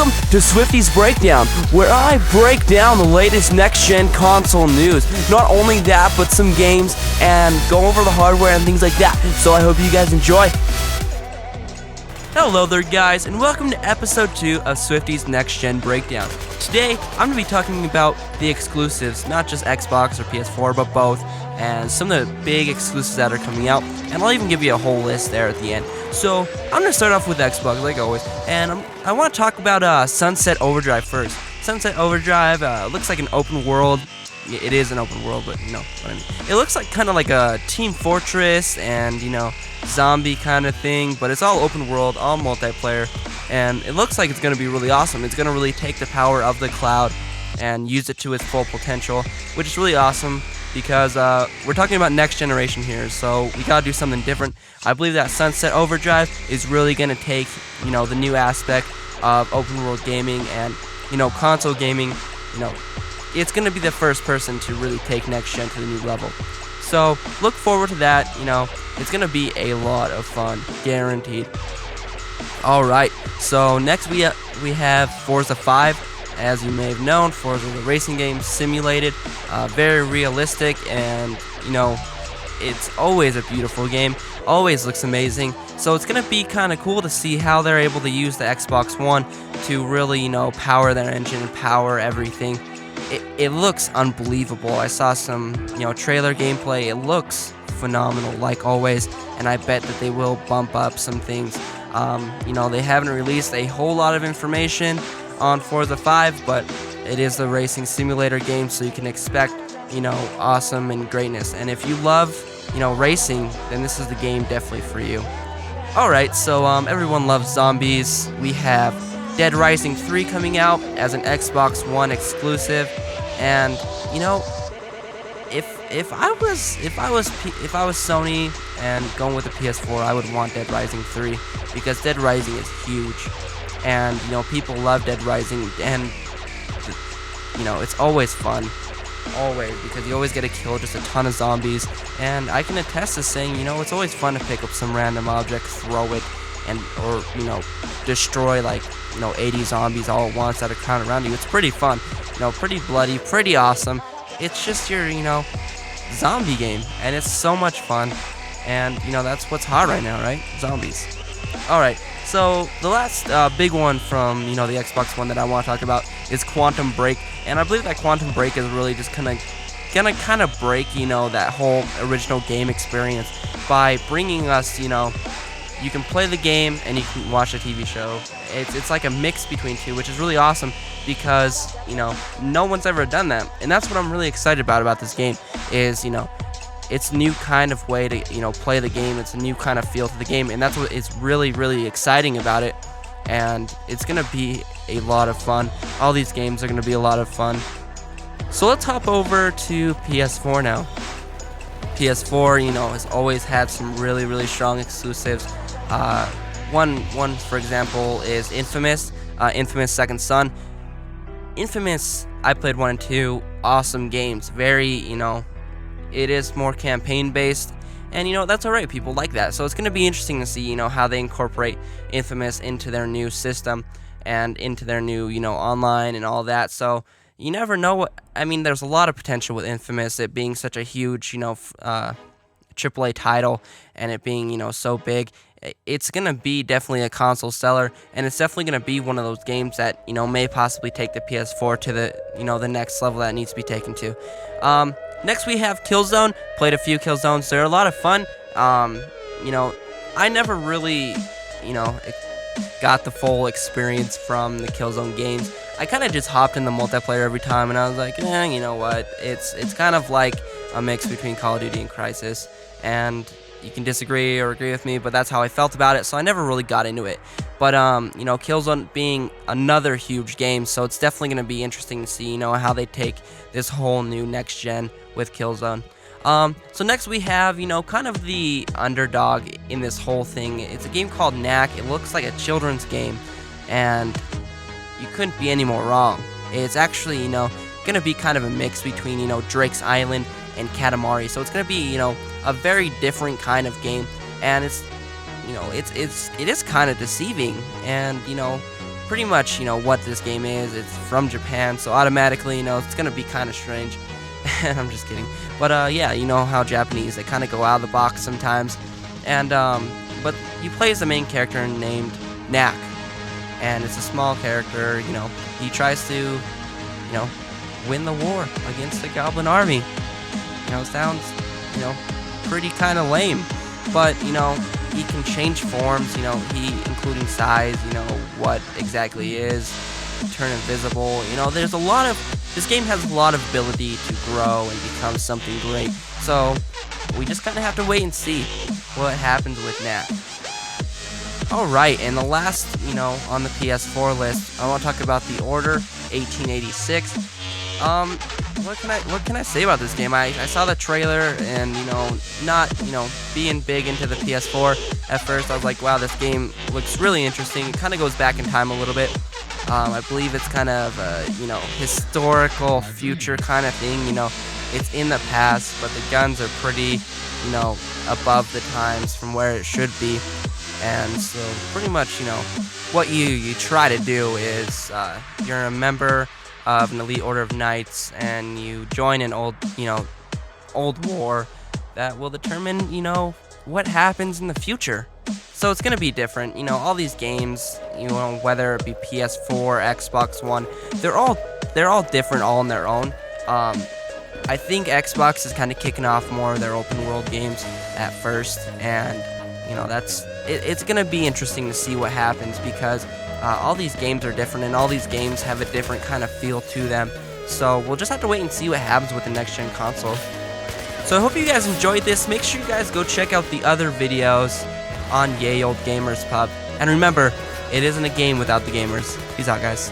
welcome to Swifty's Breakdown, where I break down the latest next-gen console news. Not only that, but some games and go over the hardware and things like that. So I hope you guys enjoy. Hello there guys, and welcome to episode 2 of Swifty's Next Gen Breakdown. Today, I'm going to be talking about the exclusives, not just Xbox or PS4, but both, and some of the big exclusives that are coming out, and I'll even give you a whole list there at the end. So, I'm going to start off with Xbox, like always, and I want to talk about Sunset Overdrive first. Sunset Overdrive looks like an open world. It is an open world, but you know what I mean. It looks like kind of like a Team Fortress and, you know, zombie kind of thing, but it's all open world, all multiplayer, and it looks like it's going to be really awesome. It's going to really take the power of the cloud and use it to its full potential, which is really awesome because we're talking about next generation here, so we got to do something different. I believe that Sunset Overdrive is really going to take, you know, the new aspect of open world gaming and, you know, console gaming. You know, it's going to be the first person to really take next gen to the new level. So look forward to that. You know, it's going to be a lot of fun, guaranteed. Alright, so next we have Forza 5. As you may have known, Forza is a racing game, simulated, very realistic, and, you know, it's always a beautiful game, always looks amazing. So it's going to be kind of cool to see how they're able to use the Xbox One to really, you know, power their engine and power everything. It looks unbelievable. I saw some, you know, trailer gameplay. It looks phenomenal, like always, and I bet that they will bump up some things. You know, they haven't released a whole lot of information on Forza 5, but it is a racing simulator game, so you can expect, you know, awesome and greatness. And if you love, you know, racing, then this is the game definitely for you. Alright, so everyone loves zombies. We have Dead Rising 3 coming out as an Xbox One exclusive, and you know, if I was Sony and going with the PS4, I would want Dead Rising 3 because Dead Rising is huge, and you know, people love Dead Rising, and you know, it's always fun, always, because you always get to kill just a ton of zombies, and I can attest to saying, you know, it's always fun to pick up some random object, throw it, and or you know, destroy like, you know, 80 zombies all at once that are kind of around you. It's pretty fun, you know, pretty bloody, pretty awesome. It's just your, you know, zombie game, and it's so much fun, and you know, that's what's hot right now, right? Zombies. Alright, so the last big one from, you know, the Xbox One that I want to talk about is Quantum Break, and I believe that Quantum Break is really just gonna kind of break, you know, that whole original game experience by bringing us, you know, you can play the game and you can watch a TV show. It's like a mix between two, which is really awesome because, you know, no one's ever done that. And that's what I'm really excited about this game is, you know, it's a new kind of way to, you know, play the game. It's a new kind of feel to the game, and that's what is really, really exciting about it. And it's going to be a lot of fun. All these games are going to be a lot of fun. So let's hop over to PS4 now. PS4, you know, has always had some really, really strong exclusives. One, for example, is Infamous, Infamous Second Son. Infamous, I played 1 and 2, awesome games, very, you know, it is more campaign-based, and, you know, that's alright, people like that. So it's going to be interesting to see, you know, how they incorporate Infamous into their new system, and into their new, you know, online and all that. So you never know what, I mean, there's a lot of potential with Infamous, it being such a huge, you know, AAA title, and it being, you know, so big. It's going to be definitely a console seller, and it's definitely going to be one of those games that, you know, may possibly take the PS4 to the, you know, the next level that it needs to be taken to. Next we have Killzone. Played a few Killzones. They're a lot of fun. You know, I never really, you know, got the full experience from the Killzone games. I kind of just hopped in the multiplayer every time, and I was like, you know what, it's kind of like a mix between Call of Duty and Crysis, and you can disagree or agree with me, but that's how I felt about it, so I never really got into it. But, you know, Killzone being another huge game, so it's definitely going to be interesting to see, you know, how they take this whole new next gen with Killzone. So next we have, you know, kind of the underdog in this whole thing. It's a game called Knack. It looks like a children's game, and you couldn't be any more wrong. It's actually, you know, going to be kind of a mix between, you know, Drake's Island and Katamari. So it's going to be, you know, a very different kind of game, and it's, you know, it is kind of deceiving, and, you know, pretty much, what this game is. It's from Japan, so automatically, it's gonna be kind of strange. And I'm just kidding. But yeah, you know how Japanese, they kind of go out of the box sometimes. And but you play as the main character named Knack, and it's a small character. He tries to, win the war against the Goblin Army. Sounds, pretty kind of lame, but he can change forms. He including size. What exactly he is, turn invisible. There's a lot of this game has a lot of ability to grow and become something great. So we just kind of have to wait and see what happens with Knack. Alright, and the last, on the PS4 list, I want to talk about The Order 1886. What can I say about this game? I saw the trailer, and not being big into the PS4 at first, I was like, wow, this game looks really interesting. It kind of goes back in time a little bit. I believe it's kind of historical future kind of thing. It's in the past, but the guns are pretty above the times from where it should be. And so pretty much what you try to do is you're a member of an elite order of knights, and you join an old war that will determine what happens in the future. So it's gonna be different. All these games, whether it be PS4, Xbox One, they're all different, all on their own. I think Xbox is kind of kicking off more of their open world games at first, and it's gonna be interesting to see what happens, because all these games are different, and all these games have a different kind of feel to them. So we'll just have to wait and see what happens with the next gen console. So I hope you guys enjoyed this. Make sure you guys go check out the other videos on Yay Old Gamers Pub. And remember, it isn't a game without the gamers. Peace out, guys.